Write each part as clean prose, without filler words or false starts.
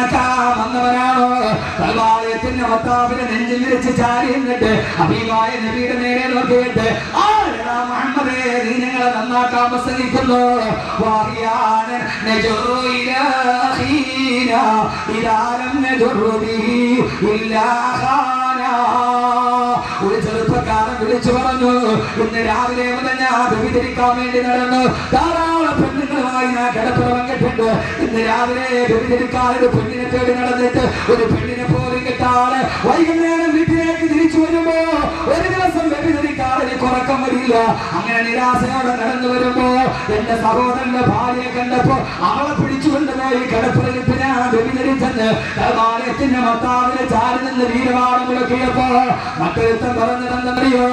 നന്നാക്കാൻ വന്നവരാണോ? കൽവാലയത്തിന്റെ മത്താവിനെ നെഞ്ചിൽ വിരിച്ച് ചാരി എന്നിട്ട് ഹബീബായ നബിയുടെ നേരെ നോക്കിയിട്ട് മുഹമ്മദേ, നീ ഞങ്ങളെ നന്നാക്കാൻ പ്രസംഗിക്കുന്നു. ഒരു ചെറുപ്പക്കാരൻ വിളിച്ചു പറഞ്ഞു, ഇന്ന് രാവിലെ മുതൽ ഞാൻ വ്യഭിചരിക്കാൻ വേണ്ടി നടന്നു. ധാരാളം പെണ്ണുങ്ങളുമായി ഞാൻ കിടപ്പുറ പങ്കിട്ടുണ്ട്. ഇന്ന് രാവിലെ വ്യഭിചരിക്കാൻ ഒരു പെണ്ണിനെ തേടി നടന്നിട്ട് ഒരു പെണ്ണിനെ പോലും കിട്ടാതെ വൈകുന്നേരം വീട്ടിലേക്ക് തിരിച്ചു വരുമ്പോ ഒരു ദിവസം വ്യഭിചരിക്കാൻ എനിക്ക് ഉറക്കം വരില്ല. അങ്ങനെ നിരാശയോടെ നടന്നു വരുമ്പോ എന്റെ സഹോദരന്റെ ഭാര്യയെ കണ്ടപ്പോ അവളെ പിടിച്ചുകൊണ്ടുപോയി കിടപ്പുറലിട്ട് ഞാൻ വ്യഭിചരിച്ചെന്ന് കൽവാലയത്തിന്റെ മത്താവിനെ ചാരി നിന്ന് വീരവാദം മുഴക്കിയപ്പോ മറ്റൊരുത്തൻ പറഞ്ഞിരുന്നറിയോ,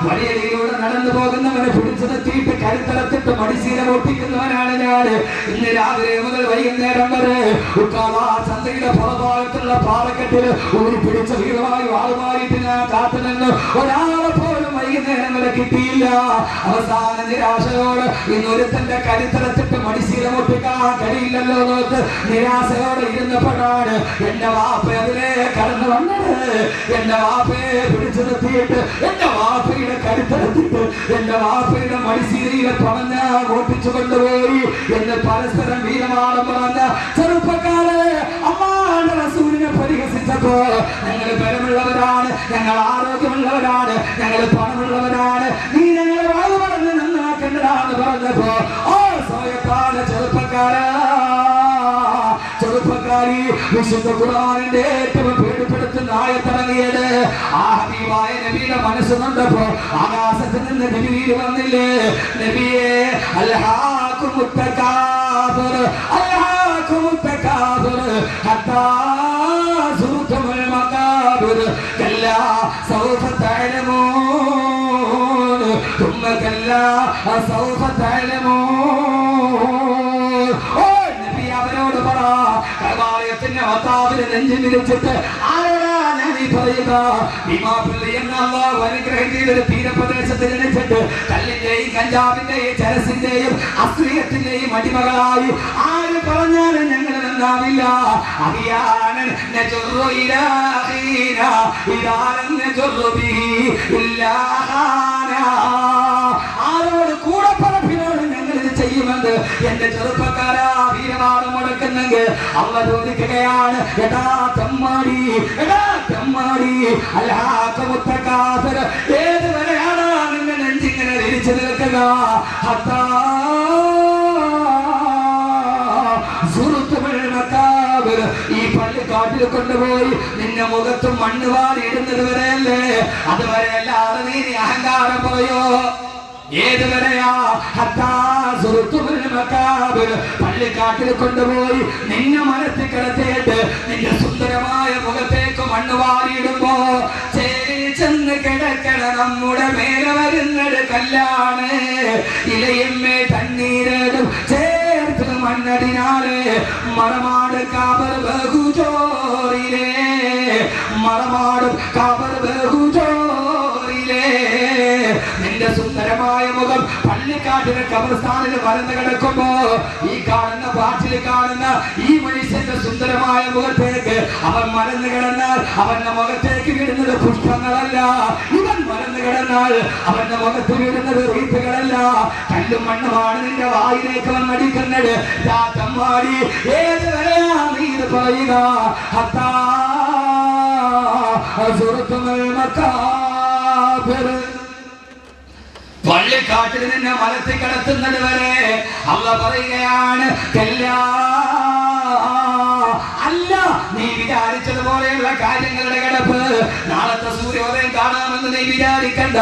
വഴിയിലൂടെ നടന്നു പോകുന്നവനെ പിടിച്ചു നിർത്തിയിട്ട് കരുത്തറത്തിട്ട് മടിശീല പൊട്ടിക്കുന്നവനാണ് ഞാൻ. ഇന്ന് രാവിലെ മുതൽ വൈകുന്നേരം വരെ ചന്തയുടെ പുറഭാഗത്തുള്ള പാറക്കെട്ടിൽ ഊരി പിടിച്ച വീരമായി വാളുമായിട്ട് ഞാൻ കാത്തുനിന്ന് ഒരാളെ പോലും വൈകുന്നേരം വരെ കിട്ടിയില്ല. അവസാന നിരാശയോട് ഇന്നൊരുത്തന്റെ കരുത്തറത്തിട്ട് മടിശീല പൊട്ടിക്കാൻ കഴിയില്ലല്ലോ നോക്ക് നിരാശയോടെ ഇരുന്നപ്പോഴാണ് എന്റെ വാപ്പ അതിലെ കടന്നു വന്നത്. എന്റെ വാപ്പയെ പിടിച്ചു നിർത്തിയിട്ട് എന്റെ വാപ്പയുടെ കരുത്തരത്തിട്ട് എന്റെ വാപ്പയുടെ മടിശീലയിലെ പറഞ്ഞ ഓട്ടിച്ചു കൊണ്ടുപോയി എന്ന് പരസ്പരം വീരമാണം പറഞ്ഞ ചെറുപ്പക്കാരെ അമ്മാന്റെ റസൂലിനെ പരിഹസിച്ചപ്പോ ഞങ്ങൾ ബലമുള്ളവരാണ്, ഞങ്ങൾ ആരോഗ്യമുള്ളവരാണ്, ഞങ്ങൾ പണമുള്ളവരാണ്, നീ ഞങ്ങളെ വാഴ പറഞ്ഞ് നന്നാക്കേണ്ടതാന്ന് പറഞ്ഞപ്പോ ഓ സമയത്താണ് ചെറുപ്പക്കാരി വിശുദ്ധ ഖുർആനിന്റെ ഏറ്റവും പേടിപ്പെടുത്തുന്ന ആയത്തിറങ്ങിയത്. ആ ഹബീബായ നബിയുടെ മനസ്സ് നൊന്തപ്പോ ആകാശത്ത് നിന്ന് ജിബ്രീൽ വന്നില്ലേ, നബിയെ അൽഹാകുമുത് തകാബുർ അൽഹാകുമുത് തകാബുർ ഹത്താ സുർതുൽ മഖാബിർ കല്ലാ സൗഫ തഅലമൂൻ തുമ്മ കല്ലാ സൗഫ തഅലമൂൻ. അവരോട് പറ, കൽവാലയത്തിന്റെ മത്താവിനെ നെഞ്ചിൽ വിരിച്ചിട്ട് ആരോടാ ഞാൻ ഈ പറയുക? ഭീമാപള്ളി എന്ന അല്ലാഹു അനുഗ്രഹം ചെയ്തൊരു തീരപ്രദേശത്ത് ജനിച്ചിട്ട് കല്ലിന്റെയും കഞ്ചാവിന്റെയും ചരസിന്റെയും അശ്ലീലത്തിന്റെയും അടിമകളായി ആര് പറഞ്ഞാലും ഞങ്ങൾ നന്നാവില്ല. അറിയാനൻ നജറു ഇലാഹീന ഇലാലൻ നജറു ബിഹി ഇല്ലാഹാന. ആരോട് കൂടെ പറപ്പിനോട് ഞങ്ങൾ ഇത് ചെയ്യുമെന്ന് എന്റെ ചെറുപ്പക്കാരാ വീരവാദം മുടക്കുന്നെങ്കിൽ അള്ള ചോദിക്കുകയാണ്, എടാ തെമ്മാടി, എടാ തെമ്മാടി, അൽഹാകുമുത് തകാബുർ, ഏതുവരെയാണ് നിന്റെ നെഞ്ചിങ്ങനെ തിരിച്ചു നിൽക്കുക? ഹത്താ സുർതുൽ മഖാബിർ, ഈ പള്ളിക്കാട്ടിൽ കൊണ്ടുപോയി നിന്നെ മുഖത്തും മണ്ണ് വാരി ഇടുന്നത് വരെയല്ലേ? അതുവരെ അല്ലാതെ നീ അഹങ്കാരം പോയോ? ഏതുവരെയാ? ഹത്താ സുർതുൽ മഖാബിർ, പള്ളിക്കാട്ടിൽ കൊണ്ടുപോയി നിന്നെ മനസ്സിൽ കിടത്തിയിട്ട് നിന്റെ സുന്ദരമായ മുഖത്തേക്ക് മണ്ണ് വാരിയിടുമ്പോ ചേരി ചെന്ന് കിടക്കണ നമ്മുടെ മേലെ വരുന്നത് കല്ലാണ്. ഇലയമ്മേ തണ്ണീരടും ചേർത്ത് മണ്ണടിനാല് മറമാട് കാബർ ബഹുജോറിലേ, മറമാടും കാബർ ബഹുജോറിലേ. നിന്റെ സുന്ദരമായ മുഖം പള്ളിക്കാട്ടിലെ കബർസ്ഥാനിൽ മറന്നു കിടക്കുമ്പോ ഈ കാണുന്ന പാട്ടിൽ കാണുന്ന ഈ മനുഷ്യന്റെ സുന്ദരമായ മുഖത്തേക്ക് അവൻ മറന്നു കിടന്നാൽ അവന്റെ മുഖത്തേക്ക് വീഴുന്നത് പുഷ്പങ്ങളല്ല. ഇവൻ മറന്നു കിടന്നാൽ അവന്റെ മുഖത്ത് വീഴുന്നത് റീത്തുകളല്ല, കല്ലും മണ്ണുമാണ് നിന്റെ വായിലേക്ക് വന്നടിക്കുന്നത്. രാജമ്മാടി, ഏതുവരെയാ നീ ഇത് പറയുക? ഹത്താ സുർതുൽ മഖാബിർ, പള്ളിക്കാട്ടിൽ നിന്നെ മലത്തിൽ കിടത്തുന്നത് വരെ അള്ള പറയുകയാണ്, അല്ല നീ വിചാരിച്ചതുപോലെയുള്ള കാര്യങ്ങളുടെ കിടപ്പ് നാളത്തെ സൂര്യോദയം കാണാമെന്ന് നീ വിചാരിക്കണ്ട.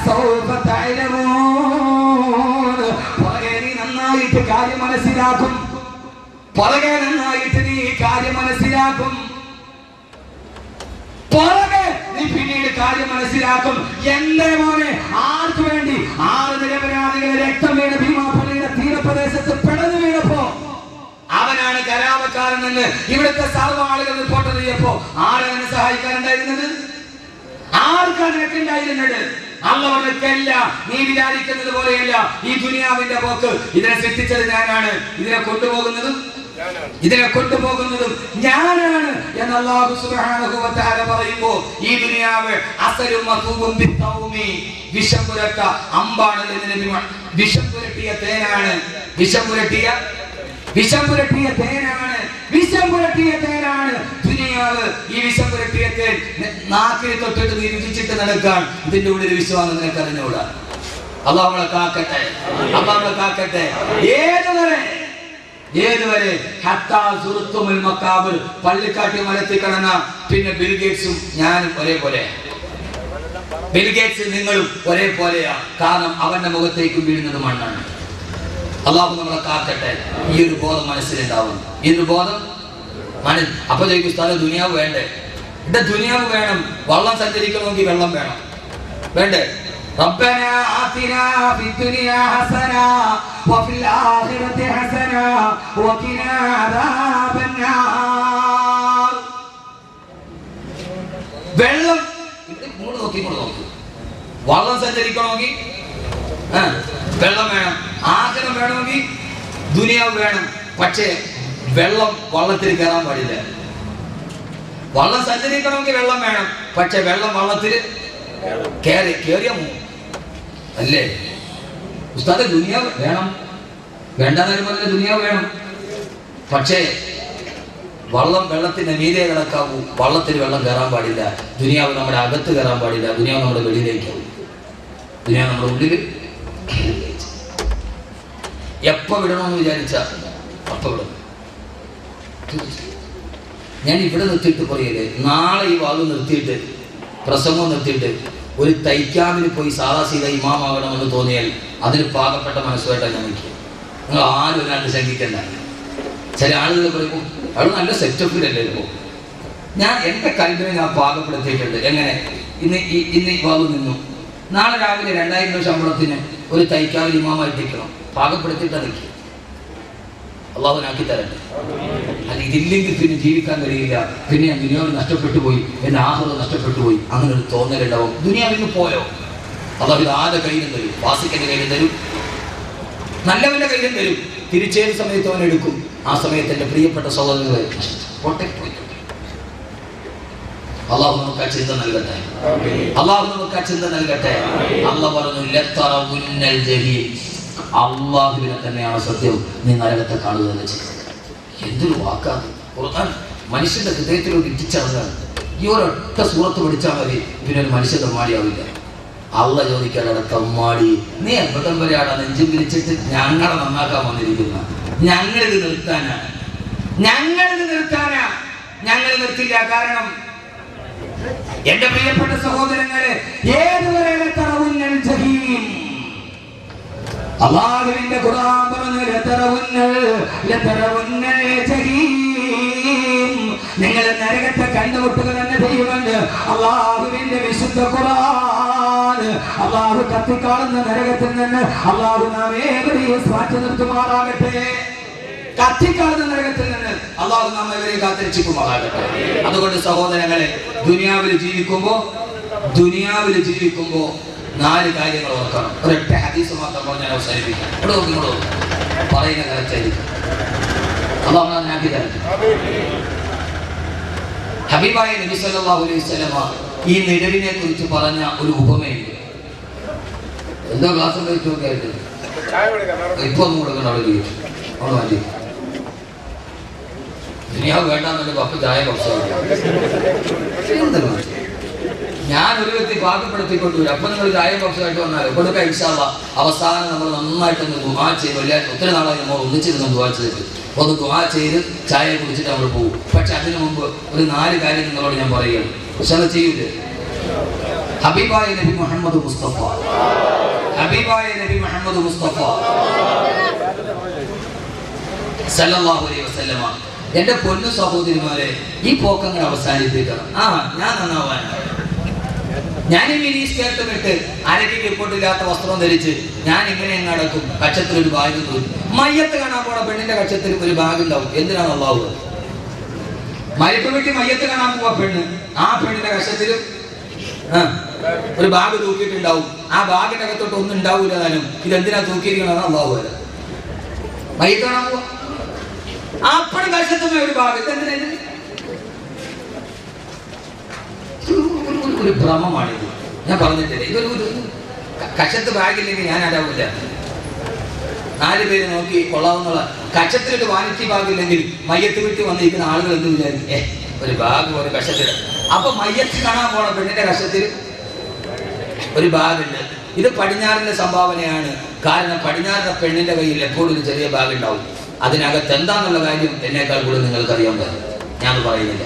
സൗഫ തഅലമൂൻ, പുറകെ നീ നന്നായിട്ട് കാര്യം മനസ്സിലാക്കും, പുറകെ നന്നായിട്ട് നീ കാര്യം മനസ്സിലാക്കും, പുറകെ നീ പിന്നീട് കാര്യം മനസ്സിലാക്കും. എന്റെ മോനെ, ആർക്ക് വേണ്ടി 6 നിരപരാധികളെ രക്തം വീണ ഭീമാപള്ളിയുടെ തീരപ്രദേശത്ത് പിടഞ്ഞു വീണപ്പോ അവനാണ് കലാപക്കാരനെന്ന് ഇവിടുത്തെ സർവ്വ ആളുകൾ റിപ്പോർട്ട് ചെയ്യപ്പോ ആരാണ് സഹായിക്കാനുണ്ടായിരുന്നത്? ആർക്കാണ് ഉണ്ടായിരുന്നത്? അല്ലാഹു പറഞ്ഞില്ല, നീ വിചാരിക്കുന്നത് പോലെയല്ല ഈ ദുനിയാവിന്റെ പോക്ക്. ഇതിനെ സൃഷ്ടിച്ചത് ഞാനാണ്, ഇതിനെ കൊണ്ടുപോകുന്നതും ഞാനാണ് എന്ന് അല്ലാഹു സുബ്ഹാനഹു വ തആല പറയുമ്പോൾ ഈ ദുനിയാവ് അസലും മതൂബും ബിത്തൗമി, വിഷം പുരട്ട അമ്പാണ് എന്ന് നബി വിഷം പുരട്ടിയ തേനാണ്, വിഷം പുരട്ടിയ തേനാണ് ദുനിയാവ്. ഈ വിഷം പുരട്ടിയ തേൻ നാക്കിൽ തൊട്ടിട്ട് നീ രുചിച്ചിട്ട് നടക്കാൻ ഇതിന്റെ ഉള്ളിൽ വിശ്വാസം നിനക്ക് അറിഞ്ഞൂടാ. അല്ലാഹു നമ്മളെ കാക്കട്ടെ. ഏതുവരെ പള്ളിക്കാട്ടി മലത്തി കടന്ന പിന്നെ ബിൽഗേറ്റ്സും ഞാനും ഒരേപോലെ, ബിൽഗേറ്റ്സ് നിങ്ങളും ഒരേപോലെയാണ്. കാരണം അവന്റെ മുഖത്തേക്ക് വീഴുന്നത് മണ്ണാണ്. അല്ലാഹു നമ്മളെ കാക്കട്ടെ. ഈ ഒരു ബോധം മനസ്സിലുണ്ടാവും. ഈ ഒരു ബോധം അപ്പൊ ചോദിക്കും, ഉസ്താദേ ദുനിയാവ് വേണ്ടേ? ദുനിയാവ് വേണം. വെള്ളം സഞ്ചരിക്കണമെങ്കിൽ വെള്ളം വേണം, വേണ്ടേ? ربنا آتنا في الدنيا حسنة وفي الآخرة حسنة وقنا عذاب النار. വെള്ളം ഇങ്ങോട്ട് നോക്കി വെള്ളം സഞ്ചരിക്കണമെങ്കിൽ വെള്ളം വേണം, ആഗ്രഹം വേണമെങ്കിൽ ദുനിയാവ് വേണം. പക്ഷേ വള്ളത്തിൽ കയറാൻ പാടില്ല. വള്ളം സഞ്ചരിക്കണമെങ്കിൽ വെള്ളം വേണം, പക്ഷെ വെള്ളം വള്ളത്തിൽ കേറിയ അല്ലേ? ഉസ്താദേ ദുനിയാവ് വേണം, വേണ്ടെന്നാലും പറഞ്ഞ ദുനിയാവ് വേണം. പക്ഷേ വെള്ളത്തിന്റെ മീതെ കിടക്കാവൂ. വള്ളത്തിൽ വെള്ളം കയറാൻ പാടില്ല. ദുനിയാവ് നമ്മുടെ അകത്ത് കയറാൻ പാടില്ല. ദുനിയാവ് നമ്മുടെ വെളിയിലേക്ക്, ദുനിയാവ് നമ്മുടെ ഉള്ളിൽ. എപ്പോ വിടണമെന്ന് വിചാരിച്ച അപ്പൊ വിടും. ഞാൻ ഇവിടെ നിർത്തിയിട്ട് പറയല്ലേ, നാളെ ഈ വാദം നിർത്തിയിട്ട് പ്രസംഗം നിർത്തിയിട്ട് ഒരു തൈക്കാമിന് പോയി സാദാ സീത ഇമാമാകണമെന്ന് തോന്നിയാൽ അതിന് പാകപ്പെട്ട മനസ്സുമായിട്ടാണ് ഞാൻ നിൽക്കുക. നിങ്ങൾ ആരും ഒരാണ്ട് ശങ്കിക്കണ്ട. ചില ആളുകൾ പറയുമ്പോൾ അത് നല്ല സെറ്റപ്പിലല്ലേ ഇപ്പോൾ. ഞാൻ എൻ്റെ കൽബിനെ ഞാൻ പാകപ്പെടുത്തിയിട്ടുണ്ട്. എങ്ങനെ? ഇന്ന് ഈ വാദം നിന്നു, നാളെ രാവിലെ 2000 രൂപ ശമ്പളത്തിന് ഒരു തൈക്കാവിൽ ഇമാമായിട്ടിരിക്കണം. പാകപ്പെടുത്തിയിട്ടാണ് നിൽക്കുക. അള്ളാഹുനാക്കി തരട്ടെ. അല്ല ഇതില്ലെങ്കിൽ പിന്നെ ജീവിക്കാൻ കഴിയില്ല, പിന്നെ ഞാൻ ദുനിയാവ് നഷ്ടപ്പെട്ടു പോയി, എൻ്റെ ആഹ്റം നഷ്ടപ്പെട്ടു പോയി, അങ്ങനെ ഒരു തോന്നലുണ്ടാവും. ദുനിയാവിന് പോയോ? അള്ളാഹു ഇത് ആരുടെ കയ്യിലും തരും. വാസിക്കൻ്റെ കയ്യിലും തരും, നല്ലവന്റെ കയ്യിലും തരും. തിരിച്ചേത് സമയത്ത് അവൻ എടുക്കും. ആ സമയത്ത് എൻ്റെ പ്രിയപ്പെട്ട സഹോദരങ്ങളെ അള്ളാഹു നമുക്ക് ആ ചിന്ത നൽകട്ടെ. അള്ളാഹു പറഞ്ഞു ലതറവുന്നൽ ജഹീം, അള്ളാഹുവിനെ തന്നെയാണ് സത്യം, നീ നരകത്തെ കാണുക എന്ന് ചെയ്യും. എന്തൊരു വാക്കാണ് ഖുർആൻ മനുഷ്യന്റെ ഹൃദയത്തിലോട്ട് ഇറ്റിച്ചടങ്ങാണ്. ഈ ഒരൊറ്റ സൂറത്ത് പഠിച്ചാൽ മതി, പിന്നെ ഒരു മനുഷ്യ തമ്മാടിയാവില്ല. അള്ളാഹ് ചോദിക്കാനാണ് തമ്മാടി, നീ എപ്പോഴും വരെയാണ് നെഞ്ചും വിളിച്ചിട്ട് ഞങ്ങളെ നന്നാക്കാൻ വന്നിരിക്കുന്ന? ഞങ്ങളിത് നിർത്താനാ, ഞങ്ങൾ നിർത്തില്ല. കാരണം എന്റെ പ്രിയപ്പെട്ട സഹോദരങ്ങളെ, ഏതുവരെ ലതറവുന്നൽ ജഹീം, അല്ലാഹുവിന്റെ ഖുർആൻ പറഞ്ഞു ലതറവുന്നൽ ജഹീം, നിങ്ങൾ നരകത്തെ കണ്ടുമുട്ടുക തന്നെ ചെയ്യുമെന്ന് അല്ലാഹുവിന്റെ വിശുദ്ധ ഖുർആൻ. അല്ലാഹു കത്തിക്കാളുന്ന നരകത്തിൽ നിന്ന് അല്ലാഹു നാം ഏവരെയും മാറ്റി നിർത്തുമാറാകട്ടെ. കത്തിക്കാളുന്ന നരകത്തിൽ നിന്ന് അല്ലാഹു നാം ഏവരെയും കാത്തിരക്ഷിക്കുമാറാകട്ടെ. അതുകൊണ്ട് സഹോദരങ്ങളെ, ദുനിയാവിൽ ജീവിക്കുമ്പോ 4 കാര്യങ്ങൾ ഓർക്കണം. ഒരൊറ്റ ഹദീസ് മാത്രം പറഞ്ഞ് ഞാൻ അവസാനിപ്പിക്കാം. ഇവിടെ നോക്കി പറയുന്ന കറക്റ്റായിരിക്കും. അല്ലാഹു നാക്കി തരട്ടെ. ഹബീബായ നബി സല്ലല്ലാഹു അലൈഹി വസല്ലമ ഈ നിഴലിനെ കുറിച്ച് പറഞ്ഞ ഒരു ഉപമയുണ്ട്. എന്തോ ക്ലാസ് കഴിച്ചു നോക്കിയായിട്ട് ഇപ്പൊ ഒന്നും കൊടുക്കണം. അവിടെ മാറ്റി ദുനിയാവ് വേണ്ടാന്നുണ്ടെങ്കിൽ പപ്പ ചായ കുറച്ച് ഞാൻ ഒരു വ്യക്തി പാകപ്പെടുത്തിക്കൊണ്ട് വരും. അപ്പൊ നിങ്ങൾ ചായ കുറച്ചായിട്ട് വന്നാൽ കൊടുക്കാം ഇൻഷാ അല്ലാഹ്. അവസാനം നമ്മൾ നന്നായിട്ടൊന്ന് ദുആ ചെയ്ത്, വെള്ളിയാഴ്ച ഒത്തിരി നാളായി നമ്മൾ ഒന്നിച്ചിരുന്ന് ദുആ ചെയ്തിട്ട് ഒന്ന് ദുആ ചെയ്ത് ചായ കുടിച്ചിട്ട് നമ്മൾ പോകും. പക്ഷെ അതിനു മുമ്പ് ഒരു 4 കാര്യം നിങ്ങളോട് ഞാൻ പറയുകയാണ്. പക്ഷെ ചെയ്യൂലേ? ഹബീബായ നബി മുഹമ്മദ് മുസ്തഫ സല്ലല്ലാഹു അലൈഹി വസല്ലമ, എന്റെ പൊന്നു സഹോദരിമാരെ, ഈ പോക്കങ്ങൾ അവസാനിപ്പിക്കണം. ഞാൻ നന്നാവാനാണ്. ഞാൻ മിനി സ്കേർട്ടും ഇട്ട് അരയ്ക്ക് റിപ്പോർട്ടില്ലാത്ത വസ്ത്രം ധരിച്ച് ഞാൻ ഇങ്ങനെ നടക്കും. കക്ഷത്തിൽ ഒരു ബാഗ് തൂക്കി. മയ്യത്ത് കാണാൻ പോണ പെണ്ണിന്റെ കക്ഷത്തിൽ ഒരു ബാഗ് ഉണ്ടാവും. എന്തിനാണ് അല്ലാഹു? മരിപ്പ് വെട്ടി മയ്യത്ത് കാണാൻ പോവാ പെണ്ണ്, ആ പെണ്ണിന്റെ കക്ഷത്തിൽ ഒരു ബാഗ് തൂക്കിയിട്ടുണ്ടാവും. ആ ബാഗിന്റെ അകത്തോട്ട് ഒന്നും ഉണ്ടാവൂല. താനും ഇതെന്തിനാ തൂക്കിയിരിക്കണമെന്ന് അള്ളാഹു അല്ല. മയ്യത്ത് കാണാൻ പോവാ, അപ്പഴും കശത്തുന്ന ഒരു ബാഗ്. ഇതെന്തിനാ? ഒരു ഭ്രമമാണിത്. ഞാൻ പറഞ്ഞിട്ടില്ലേ, ഇതൊരു കശത്ത് ബാഗില്ലെങ്കിൽ ഞാൻ ആരാവില്ല. 4 പേര് നോക്കി കൊള്ളാവുന്നുള്ള കക്ഷത്തിലൊരു വാനിറ്റി ബാഗില്ലെങ്കിൽ മയ്യത്ത് വീട്ടിൽ വന്നിരിക്കുന്ന ആളുകൾ എന്ത് വിചാരിക്കും? ഒരു ബാഗ് ഒരു കഷത്തിൽ. അപ്പൊ മയ്യത്ത് കാണാൻ പോണ പെണ്ണിന്റെ കഷത്തിൽ ഒരു ബാഗുണ്ട്. ഇത് പടിഞ്ഞാറിന്റെ സംഭാവനയാണ്. കാരണം പടിഞ്ഞാറിന്റെ പെണ്ണിന്റെ കയ്യിൽ എപ്പോഴും ഒരു ചെറിയ ബാഗ് ഉണ്ടാവും. അതിനകത്ത് എന്താന്നുള്ള കാര്യം എന്നേക്കാൾ കൂടുതൽ നിങ്ങൾക്ക് അറിയാൻ പറ്റും. ഞാൻ പറയുന്നില്ല.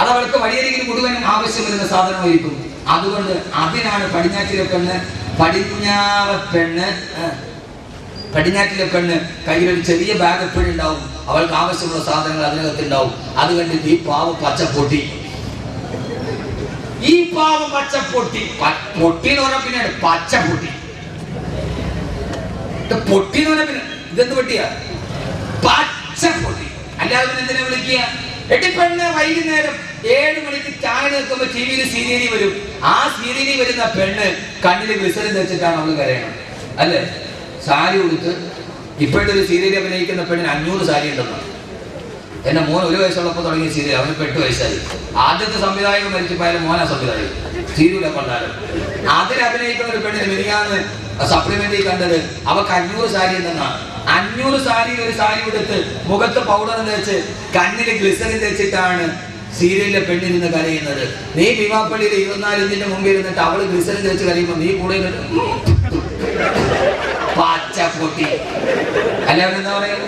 അതവൾക്ക് വഴിയരികിൽ മുഴുവനും ആവശ്യം വരുന്ന സാധനമായിരിക്കും. അതുകൊണ്ട് അതിനാണ് പടിഞ്ഞാറ്റിലെ പെണ്ണ് പടിഞ്ഞാറ്റിലെ പെണ്ണ് കയ്യിലൊരു ചെറിയ ബാഗ് എപ്പോഴും ഉണ്ടാവും. അവൾക്ക് ആവശ്യമുള്ള സാധനങ്ങൾ അതിനകത്ത് ഉണ്ടാവും. അത് കണ്ടിട്ട് ഈ പാവം പച്ചപ്പൊട്ടി പൊട്ടി എന്ന് പറഞ്ഞാൽ പിന്നെ പച്ചപ്പൊട്ടി പൊട്ടി എന്ന് പറഞ്ഞാൽ പിന്നെ ഇതെന്ത് പൊട്ടിയാ? പച്ചപ്പൊട്ടി. അല്ലാതെ പിന്നെ എന്തിനാ വിളിക്കുക? എട്ടിപ്പെണ്ണ് വൈകുന്നേരം 7 മണിക്ക് ചായ നിൽക്കുമ്പോ ടിവിയിൽ സീരിയലി വരും. ആ സീരിയലി വരുന്ന പെണ്ണ് കണ്ണിൽ ഗ്ലിസറിൻ വെച്ചിട്ടാണ് അവള് കരയണം, അല്ലേ? സാരി കൊടുത്ത് ഇപ്പോഴത്തെ ഒരു സീരിയൽ അഭിനയിക്കുന്ന പെണ്ണിന് 500 സാരി ഉണ്ടെന്നാണ്. എന്റെ മോൻ 1 വയസ്സുള്ളപ്പോൾ തുടങ്ങിയ സീരിയൽ, അവന് 8 വയസ്സായി. ആദ്യത്തെ സംവിധായകൻ മരിച്ചപ്പോയാലും മോനാ സംവിധായകൻ. സീരിയലൊക്കെ കൊണ്ടാലും അതിൽ അഭിനയിക്കുന്ന ഒരു പെണ്ണിന് മിനിയാന്ന് സപ്ലിമെന്റിൽ കണ്ടത് അവക്ക് 500 സാരി ഉണ്ടെന്നാണ്. 500 സാരി ഒരു സാരി കൊടുത്ത് മുഖത്ത് പൗഡർ തേച്ച് കണ്ണില് ഗ്ലിസറിൻ തേച്ചിട്ടാണ് സീരിയലിലെ പെണ്ണിരുന്ന് കരയുന്നത്. നീ ഭീമാപ്പള്ളിയിൽ 24 മുമ്പിൽ ഇരുന്നിട്ട് അവള് ഗ്ലിസറിൻ തേച്ച് കരയുമ്പോ നീ കൂടെ പച്ചപ്പൊട്ടി. അല്ലാതെ എന്താ പറയുക?